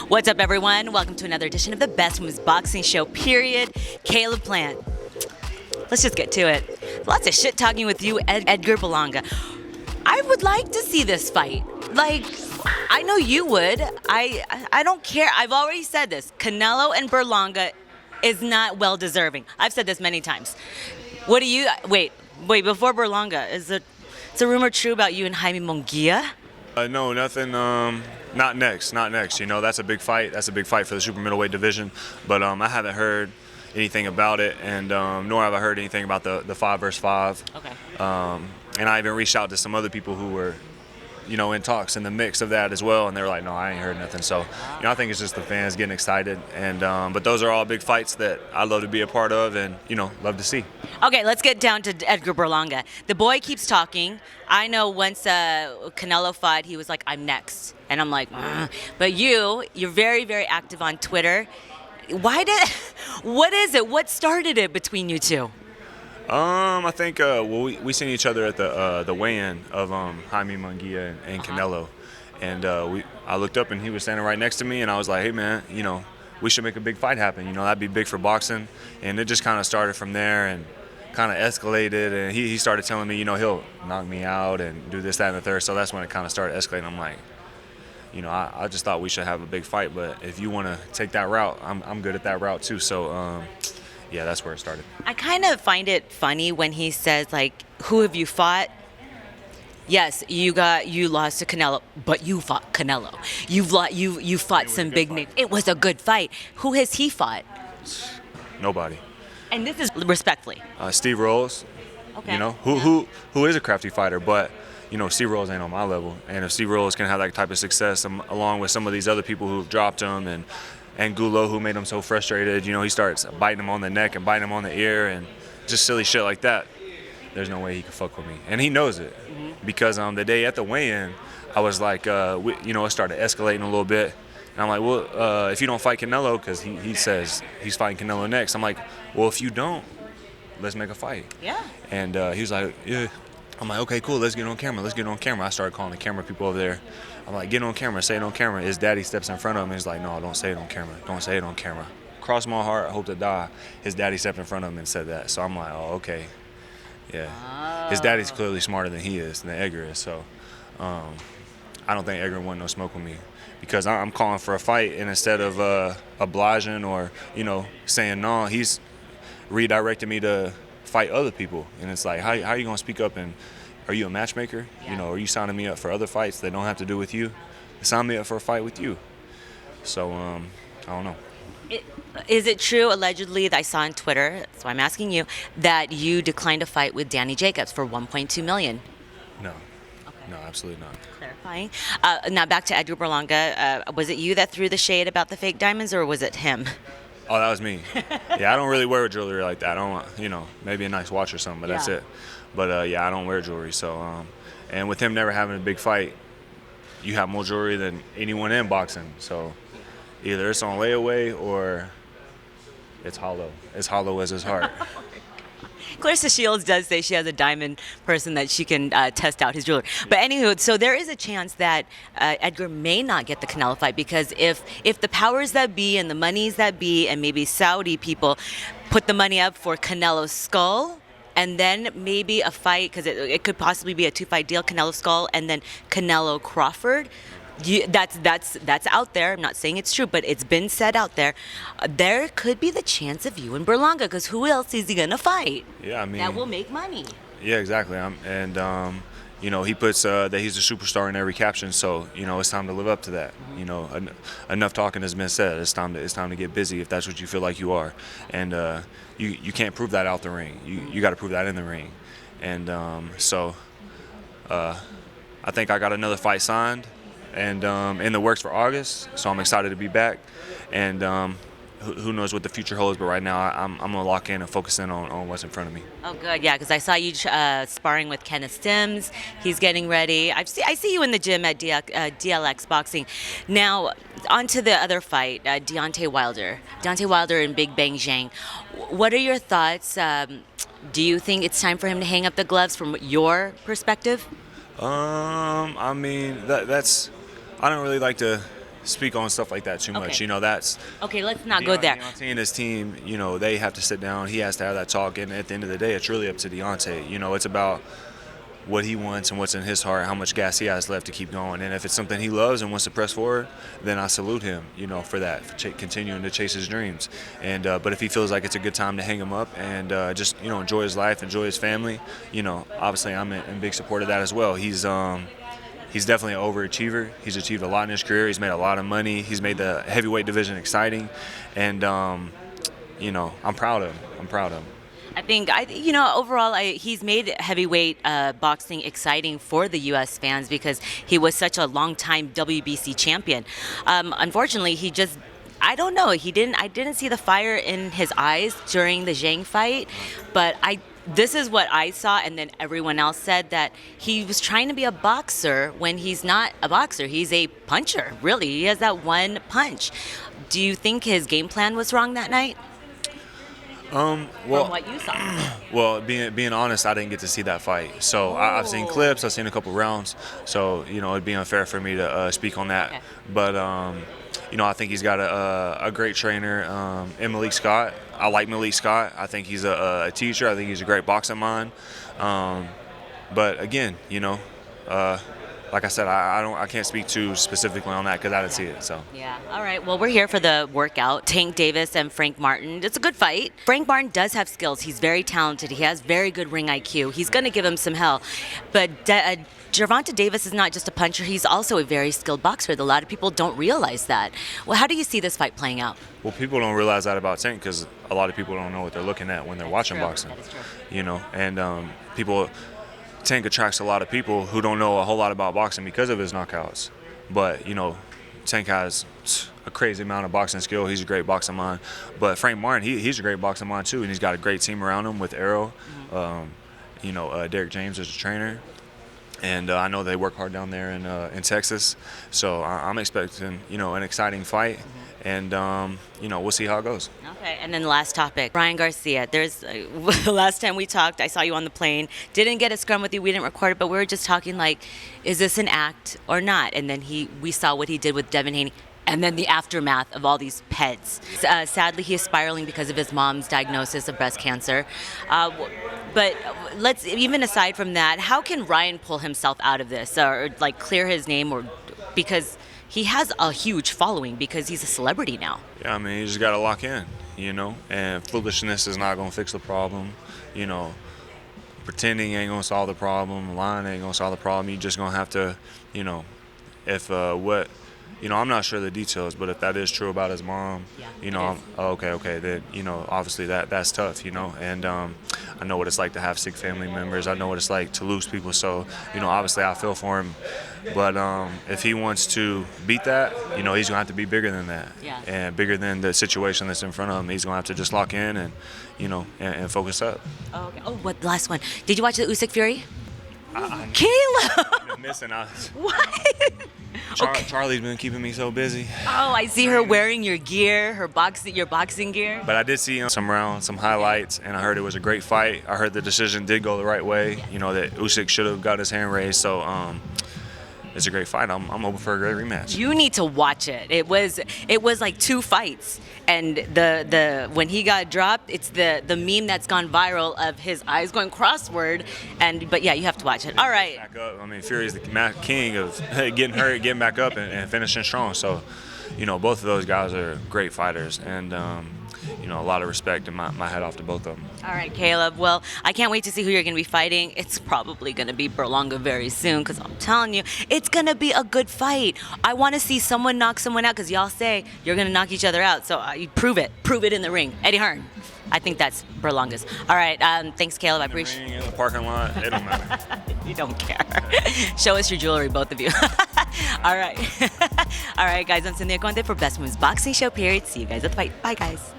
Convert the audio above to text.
What's up, everyone? Welcome to another edition of the Best Women's Boxing Show, period. Caleb Plant. Let's just get to it. Lots of shit talking with you, Edgar Berlanga. I would like to see this fight. Like, I know you would. I don't care. I've already said this. Canelo and Berlanga is not well deserving. I've said this many times. What do you, wait, before Berlanga, is a rumor true about you and Jaime Munguia? No, nothing. Not next. You know, that's a big fight. That's a big fight for the super middleweight division. But I haven't heard anything about it, and nor have I heard anything about the 5 versus 5. Okay. And I even reached out to some other people who were, you know, in talks in the mix of that as well, and they were like, no, I ain't heard nothing. So, you know, I think it's just the fans getting excited, and but those are all big fights that I love to be a part of, and you know, love to see. Okay, let's get down to Edgar Berlanga. The boy keeps talking. I know once Canelo fought, he was like, I'm next, and I'm like, but you're very, very active on Twitter. What is it? What started it between you two? I think we seen each other at the weigh-in of Jaime Munguia and Canelo, and I looked up and he was standing right next to me, and I was like, hey man, you know, we should make a big fight happen. You know, that'd be big for boxing, and it just kind of started from there and kind of escalated, and he started telling me, you know, he'll knock me out and do this, that, and the third. So that's when it kind of started escalating. I'm like, you know, I just thought we should have a big fight, but if you want to take that route, I'm good at that route too. So. Yeah, that's where it started. I kind of find it funny when he says, like, who have you fought? Yes, you lost to Canelo, but you fought Canelo. You fought some big names. It was a good fight. Who has he fought? Nobody. And this is respectfully. Steve Rolls. Okay. You know, who is a crafty fighter, but you know, Steve Rolls ain't on my level. And if Steve Rolls can have that type of success, along with some of these other people who've dropped him, and Gulo, who made him so frustrated, you know, he starts biting him on the neck and biting him on the ear and just silly shit like that. There's no way he could fuck with me, and he knows it. Because the day at the weigh-in, I was like, you know, it started escalating a little bit, and I'm like, well, if you don't fight Canelo, because he says he's fighting Canelo next, I'm like, well, if you don't, let's make a fight. Yeah. And he was like, yeah. I'm like, okay, cool, let's get on camera. I started calling the camera people over there. I'm like, get on camera, say it on camera. His daddy steps in front of him and he's like, no, don't say it on camera. Cross my heart, hope to die. His daddy stepped in front of him and said that. So I'm like, oh, okay. Yeah. Oh. His daddy's clearly smarter than he is, than Edgar is. So I don't think Edgar wanted no smoke with me, because I'm calling for a fight, and instead of obliging or, you know, saying no, he's redirecting me to fight other people. And it's like, how are you going to speak up, and are you a matchmaker? Yeah. You know, are you signing me up for other fights that don't have to do with you? Sign me up for a fight with you. So, I don't know. Is it true, allegedly, that I saw on Twitter, so I'm asking you, that you declined a fight with Danny Jacobs for $1.2 million? No. Okay. No, absolutely not. Clarifying. Now back to Edgar Berlanga. Was it you that threw the shade about the fake diamonds, or was it him? Oh, that was me. Yeah, I don't really wear jewelry like that. I don't, you know, maybe a nice watch or something, but that's it. But yeah, I don't wear jewelry. So, and with him never having a big fight, you have more jewelry than anyone in boxing. So, either it's on layaway or it's hollow. It's hollow as his heart. Clarissa Shields does say she has a diamond person that she can test out his jewelry. But anywho, so there is a chance that Edgar may not get the Canelo fight, because if the powers that be and the monies that be and maybe Saudi people put the money up for Canelo's skull, and then maybe a fight, because it could possibly be a 2-fight deal, Canelo skull and then Canelo Crawford. That's out there. I'm not saying it's true, but it's been said out there. There could be the chance of you and Berlanga, because who else is he gonna fight? Yeah, I mean, that will make money. Yeah, exactly. You know, he puts that he's a superstar in every caption, so you know it's time to live up to that. You know, enough talking has been said. It's time to get busy if that's what you feel like you are, and you can't prove that out the ring. You got to prove that in the ring, and so I think I got another fight signed, and in the works for August. So I'm excited to be back, and who knows what the future holds. But right now, I'm gonna lock in and focus in on what's in front of me. Oh, good, yeah, because I saw you sparring with Kenneth Sims. He's getting ready. I see you in the gym at DLX Boxing. Now, on to the other fight, Deontay Wilder. Deontay Wilder and Big Bang Zhang. What are your thoughts? Do you think it's time for him to hang up the gloves from your perspective? I mean, that's. I don't really like to speak on stuff like that too much. Okay. You know, that's Okay, let's not go there. Deontay and his team, you know, they have to sit down. He has to have that talk, and at the end of the day, it's really up to Deontay. You know, it's about what he wants and what's in his heart, how much gas he has left to keep going. And if it's something he loves and wants to press forward, then I salute him, you know, for that, for continuing to chase his dreams. And but if he feels like it's a good time to hang him up and just, you know, enjoy his life, enjoy his family, you know, obviously I'm in big support of that as well. He's definitely an overachiever. He's achieved a lot in his career. He's made a lot of money. He's made the heavyweight division exciting. And, you know, I'm proud of him. I think, you know, overall, he's made heavyweight boxing exciting for the U.S. fans because he was such a long-time WBC champion. Unfortunately, he just, I don't know, I didn't see the fire in his eyes during the Zhang fight, but this is what I saw, and then everyone else said that he was trying to be a boxer when he's not a boxer. He's a puncher, really. He has that one punch. Do you think his game plan was wrong that night? Well, From what you saw. Well, being honest, I didn't get to see that fight. So I've seen clips, I've seen a couple rounds. So, you know, it'd be unfair for me to speak on that. Okay. But, you know, I think he's got a great trainer in Malik Scott. I like Malik Scott. I think he's a teacher. I think he's a great boxing mind. But again, you know, like I said, I can't speak too specifically on that because I didn't see it. So Yeah. All right. Well, we're here for the workout. Tank Davis and Frank Martin. It's a good fight. Frank Martin does have skills. He's very talented. He has very good ring IQ. He's going to give him some hell. But Gervonta Davis is not just a puncher. He's also a very skilled boxer. A lot of people don't realize that. Well, how do you see this fight playing out? Well, people don't realize that about Tank because a lot of people don't know what they're looking at when they're watching boxing. That is true. You know, and Tank attracts a lot of people who don't know a whole lot about boxing because of his knockouts. But, you know, Tank has a crazy amount of boxing skill. He's a great boxing mind. But Frank Martin, he's a great boxing mind too, and he's got a great team around him with Arrow. You know, Derek James is a trainer. And I know they work hard down there in Texas. So I'm expecting, you know, an exciting fight. And, you know, we'll see how it goes. Okay, and then the last topic, Ryan Garcia. There's the last time we talked, I saw you on the plane. Didn't get a scrum with you. We didn't record it, but we were just talking like, is this an act or not? And then we saw what he did with Devin Haney. And then the aftermath of all these pets. Sadly, he is spiraling because of his mom's diagnosis of breast cancer. But let's, even aside from that, how can Ryan pull himself out of this or like clear his name, or because he has a huge following because he's a celebrity now? Yeah, I mean, you just got to lock in, you know, and foolishness is not going to fix the problem. You know, pretending ain't going to solve the problem. Lying ain't going to solve the problem. You just going to have to, you know, if you know, I'm not sure the details, but if that is true about his mom, you know, okay, then, you know, obviously that's tough, you know, and I know what it's like to have sick family members. I know what it's like to lose people, so, you know, obviously I feel for him, but if he wants to beat that, you know, he's going to have to be bigger than that, and bigger than the situation that's in front of him. He's going to have to just lock in and, you know, and focus up. Oh, okay. Oh, what, last one. Did you watch the Usyk Fury? Caleb! I've been missing out. What? Charlie's been keeping me so busy. Oh, I see her wearing your gear, your boxing gear. But I did see some rounds, some highlights, and I heard it was a great fight. I heard the decision did go the right way. You know, that Usyk should have got his hand raised. So it's a great fight. I'm open for a great rematch. You need to watch it. It was like 2 fights, and the when he got dropped, it's the meme that's gone viral of his eyes going crossword. But yeah, you have to watch it. All right. Back up. I mean, Fury's the king of getting hurt, getting back up, and finishing strong. So, you know, both of those guys are great fighters, and you know, a lot of respect, and my hat off to both of them. All right, Caleb. Well, I can't wait to see who you're going to be fighting. It's probably going to be Berlanga very soon, because I'm telling you, it's going to be a good fight. I want to see someone knock someone out, because y'all say you're going to knock each other out. So you prove it. Prove it in the ring. Eddie Hearn. I think that's Berlanga's. All right. Thanks, Caleb. I appreciate it. In the parking lot, it don't matter. You don't care. Show us your jewelry, both of you. All right. All right, guys. I'm Cynthia Conte for Best Women's Boxing Show, period. See you guys at the fight. Bye, guys.